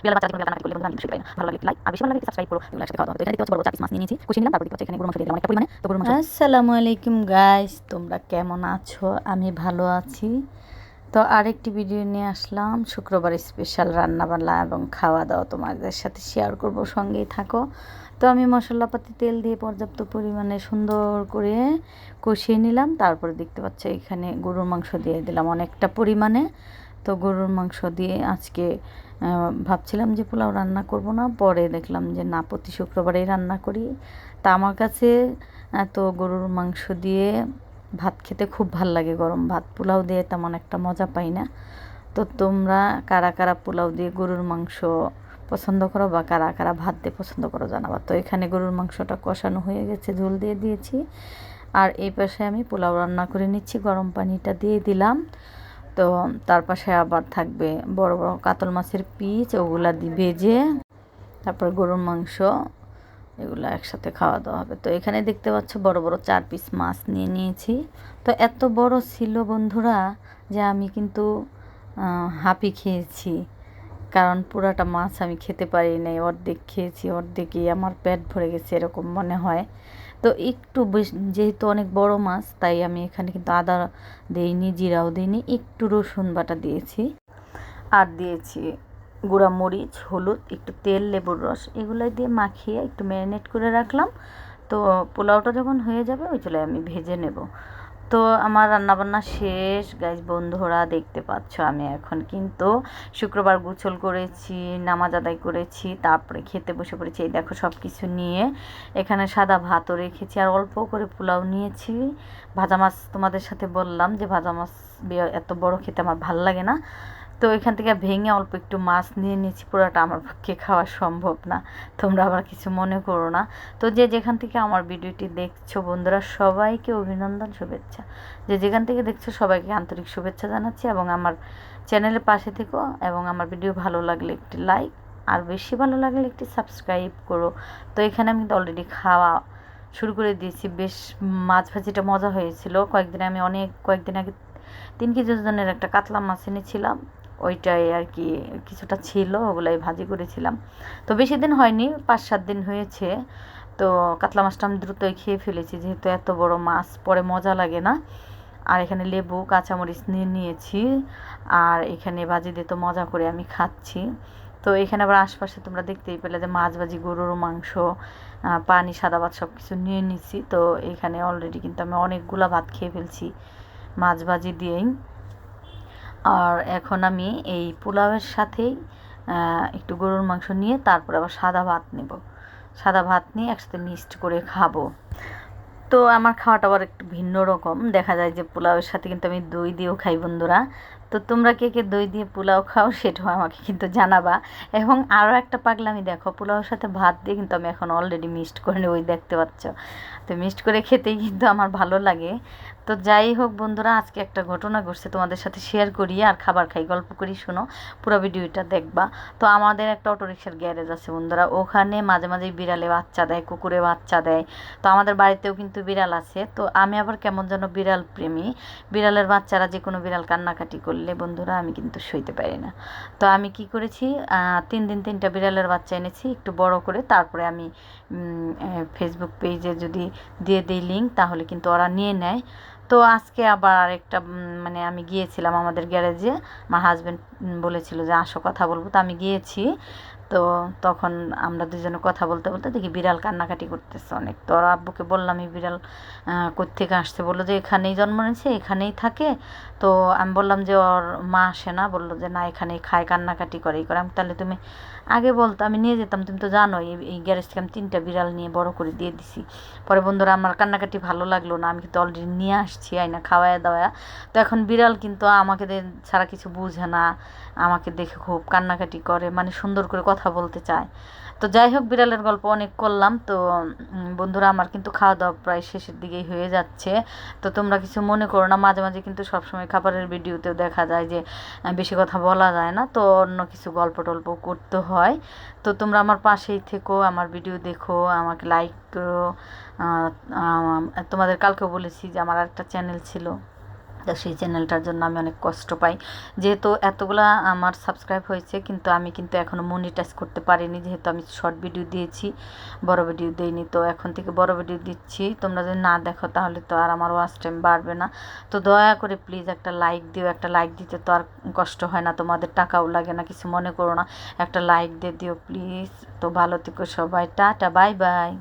বিড়াল বাচ্চা যেকোনো রান্না করলে বন্ধুরা আমি কিন্তু সেটা ভালো লাগে লাইক আর বেশি ভালো লাগে সাবস্ক্রাইব করো, এগুলো একসাথে খাওয়া দাওয়া। তো এখানে দেখতে পাচ্ছ বড় 4 পিস মাছ নিয়ে নিয়েছি, কষিয়ে নিলাম, তারপর দেখতে পাচ্ছ এখানে গরুর মাংস দিয়ে দিলাম অনেকটা পরিমাণে। তো গরুর মাংস আসসালামু আলাইকুম গাইস, তোমরা কেমন আছো? আমি ভালো আছি। তো আরেকটি ভিডিও নিয়ে আসলাম, শুক্রবার স্পেশাল রান্নাবান্না এবং খাওয়া দাওয়া তোমাদের সাথে শেয়ার করব, সঙ্গেই থাকো। তো আমি মশলাপাতি তেল দিয়ে পর্যাপ্ত পরিমাণে সুন্দর করে কষিয়ে নিলাম, তারপরে দেখতে পাচ্ছ এখানে গরুর মাংস দিয়ে দিলাম অনেকটা পরিমাণে। তো গরুর মাংস দিয়ে আজকে ভাবছিলাম যে পোলাও রান্না করব না, পরে দেখলাম যে না, প্রতি শুক্রবারেই রান্না করি। তা আমার কাছে তো গরুর মাংস দিয়ে ভাত খেতে খুব ভাল লাগে, গরম ভাত। পোলাও দিয়ে তেমন একটা মজা পাই না। তো তোমরা কারা কারা পোলাও দিয়ে গরুর মাংস পছন্দ করো বা কারা কারা ভাত দিয়ে পছন্দ করো জানাবা। তো এখানে গরুর মাংসটা কষানো হয়ে গেছে, ঝোল দিয়ে দিয়েছি। আর এই পাশে আমি পোলাও রান্না করে নিচ্ছি, গরম পানিটা দিয়ে দিলাম। তো তার পাশে আবার থাকবে বড় বড় কাতল মাছের পিস, ওগুলা দিয়ে ভেজে তারপর গরুর মাংস, এগুলো একসাথে খাওয়া দাওয়া হবে। তো এখানে দেখতে পাচ্ছ বড় বড় 4 পিস মাছ নিয়ে নিয়েছি। তো এত বড় ছিল বন্ধুরা যে আমি কিন্তু হাঁপি খেয়েছি, কারণ পুরাটা মাছ আমি খেতে পারি নাই, অর্ধেক খেয়েছি, অর্ধেকই আমার পেট ভরে গেছে এরকম মনে হয়। তো একটু বেশ, যেহেতু অনেক বড় মাছ, তাই আমি এখানে কিন্তু আদা দেইনি, জিরাও দিইনি, একটু রসুন বাটা দিয়েছি। আর দিয়েছি গুঁড়া মরিচ, হলুদ, একটু তেল, লেবুর রস, এগুলো দিয়ে মাখিয়ে একটু ম্যারিনেট করে রাখলাম। তো পোলাওটা যখন হয়ে যাবে ওই চলে আমি ভেজে নেব। তো আমার রান্নাবান্না শেষ গাইজ, বন্ধুরা দেখতে পাচ্ছ আমি এখন কিন্তু শুক্রবার গোসল করেছি, নামাজ আদায় করেছি, তারপরে খেতে বসে পড়েছি। এই দেখো সব কিছু নিয়ে এখানে সাদা ভাতও রেখেছি আর অল্প করে পোলাও নিয়েছি। ভাজা মাছ তোমাদের সাথে বললাম যে ভাজা মাছ এত বড় খেতে আমার ভাল লাগে না, তো এখান থেকে ভেঙে অল্প একটু মাছ নিয়ে নিয়েছি, পুরোটা আমার পক্ষে খাওয়া সম্ভব না, তোমরা আবার কিছু মনে করো না। তো যে যেখান থেকে আমার ভিডিওটি দেখছো বন্ধুরা, সবাইকে অভিনন্দন, শুভেচ্ছা। যে যেখান থেকে দেখছো সবাইকে আন্তরিক শুভেচ্ছা জানাচ্ছি, এবং আমার চ্যানেলের পাশে থেকো, এবং আমার ভিডিও ভালো লাগলে একটি লাইক, আর বেশি ভালো লাগলে একটি সাবস্ক্রাইব করো। তো এখানে আমি অলরেডি খাওয়া শুরু করে দিয়েছি। বেশ মাছ ভাজিটা মজা হয়েছিল। কয়েকদিন আগে 3 কেজি ওজনের একটা কাতলা মাছ এনেছিলাম, ওইটাই আর কি কিছুটা ছিল, ওগুলাই ভাজি করেছিলাম। তো বেশি দিন হয়নি, 5-7 দিন হয়েছে। তো কাতলা মাছটা আমি দ্রুতই খেয়ে ফেলেছি, যেহেতু এত বড় মাছ পরে মজা লাগে না। আর এখানে লেবু কাঁচামরিচ নিয়ে নিয়েছি, আর এখানে ভাজি দিয়ে তো মজা করে আমি খাচ্ছি। তো এখানে আবার আশপাশে তোমরা দেখতেই পেলে যে মাছ ভাজি, গরুর মাংস, পানি, সাদা ভাত সব কিছু নিয়ে নিচ্ছি। তো এখানে অলরেডি কিন্তু আমি অনেকগুলা ভাত খেয়ে ফেলছি মাছ ভাজি দিয়েই। আর এখন আমি এই পোলাওয়ের সাথেই একটু গরুর মাংস নিয়ে তারপর আবার সাদা ভাত নেব, সাদা ভাত নিয়ে একসাথে মিক্সড করে খাবো। তো আমার খাওয়াটা আবার একটু ভিন্ন রকম, দেখা যায় যে পোলাওয়ের সাথে কিন্তু আমি দই দিয়েও খাই বন্ধুরা। তো তোমরা কে কে দই দিয়ে পোলাও খাও সেটাও আমাকে কিন্তু জানাবা। এবং আরও একটা পাগলামি দেখো, পোলাওয়ের সাথে ভাত দিয়ে কিন্তু আমি এখন অলরেডি মিক্সড করে নেব, ওই দেখতে পাচ্ছ। তো মিক্সড করে খেতেই কিন্তু আমার ভালো লাগে। তো যাই হোক বন্ধুরা, আজকে একটা ঘটনা ঘটছে, তোমাদের সাথে শেয়ার করি আর খাবার খাই, গল্প করি, শোনো, পুরো ভিডিওটা দেখবা। তো আমাদের একটা অটোরিকশার গ্যারেজ আছে বন্ধুরা, ওখানে মাঝে মাঝেই বিড়ালে বাচ্চা দেয়, কুকুরে বাচ্চা দেয়। তো আমাদের বাড়িতেও কিন্তু বিড়াল আছে। তো আমি আবার কেমন যেন বিড়াল প্রেমী, বিড়ালের বাচ্চারা, যে কোনো বিড়াল কান্নাকাটি করলে বন্ধুরা আমি কিন্তু সইতে পারি না। তো আমি কি করেছি, 3 দিন 3টা বিড়ালের বাচ্চা এনেছি একটু বড় করে, তারপরে আমি ফেসবুক পেজে যদি দিয়ে দিই লিঙ্ক, তাহলে কিন্তু ওরা নিয়ে নেয়। তো আজকে আবার আরেকটা মানে আমি গিয়েছিলাম আমাদের গ্যারেজে, আমার হাজব্যান্ড বলেছিল যে আসো কথা বলবো, তো আমি গিয়েছি। তো তখন আমরা দুজনে কথা বলতে বলতে দেখি বিড়াল কান্নাকাটি করতেছে অনেক। তো ওর আব্বুকে বললাম এই বিড়াল কোত্থেকে আসছে, বললো যে এখানেই জন্ম নিয়েছে, এখানেই থাকে। তো আমি বললাম যে ওর মা আসে না, বললো যে না, এখানেই খায়, কান্নাকাটি করে, এই করে। আমি তাহলে তুমি আগে বলতো, আমি নিয়ে যেতাম, তুমি তো জানো এই গ্যারেজ থেকে আমি 3টা বিড়াল নিয়ে বড় করে দিয়ে দিছি। পরে বন্ধুরা আমার কান্নাকাটি ভালো লাগলো না, আমি কিন্তু অলরেডি নিয়ে আসছি আইনা খাওয়ায়া দাওয়া। তো এখন বিড়াল কিন্তু আমাকে ছাড়া কিছু বুঝে না, আমাকে দেখে খুব কান্নাকাটি করে, মানে সুন্দর করে কথা বলতে চায়। তো যাই হোক, বিড়ালের গল্প অনেক করলাম। তো বন্ধুরা আমার কিন্তু খাওয়া দাওয়া প্রায় শেষের দিকেই হয়ে যাচ্ছে। তো তোমরা কিছু মনে করো না, মাঝে মাঝে কিন্তু সবসময় খাবারের ভিডিওতেও দেখা যায় যে বেশি কথা বলা যায় না, তো অন্য কিছু গল্প টল্প করতে হয়। তো তোমরা আমার পাশেই থেকো, আমার ভিডিও দেখো, আমাকে লাইক করো। তোমাদের কালকেও বলেছি যে আমার আরেকটা চ্যানেল ছিল, তো সেই চ্যানেলটার জন্য আমি অনেক কষ্ট পাই, যেহেতু এতগুলা আমার সাবস্ক্রাইব হয়েছে, কিন্তু আমি কিন্তু এখনও মনিটাইজ করতে পারিনি, যেহেতু আমি শর্ট ভিডিও দিয়েছি, বড় ভিডিও দিইনি। তো এখন থেকে বড় ভিডিও দিচ্ছি, তোমরা যদি না দেখো তাহলে তো আর আমার ওয়াচ টাইম বাড়বে না। তো দয়া করে প্লিজ একটা লাইক দিও, একটা লাইক দিতে তো আর কষ্ট হয় না, তোমাদের টাকাও লাগে না, কিছু মনে করো না, একটা লাইক দিয়ে দিও প্লিজ। তো ভালো থেকো সবাই, টাটা, বাই বাই।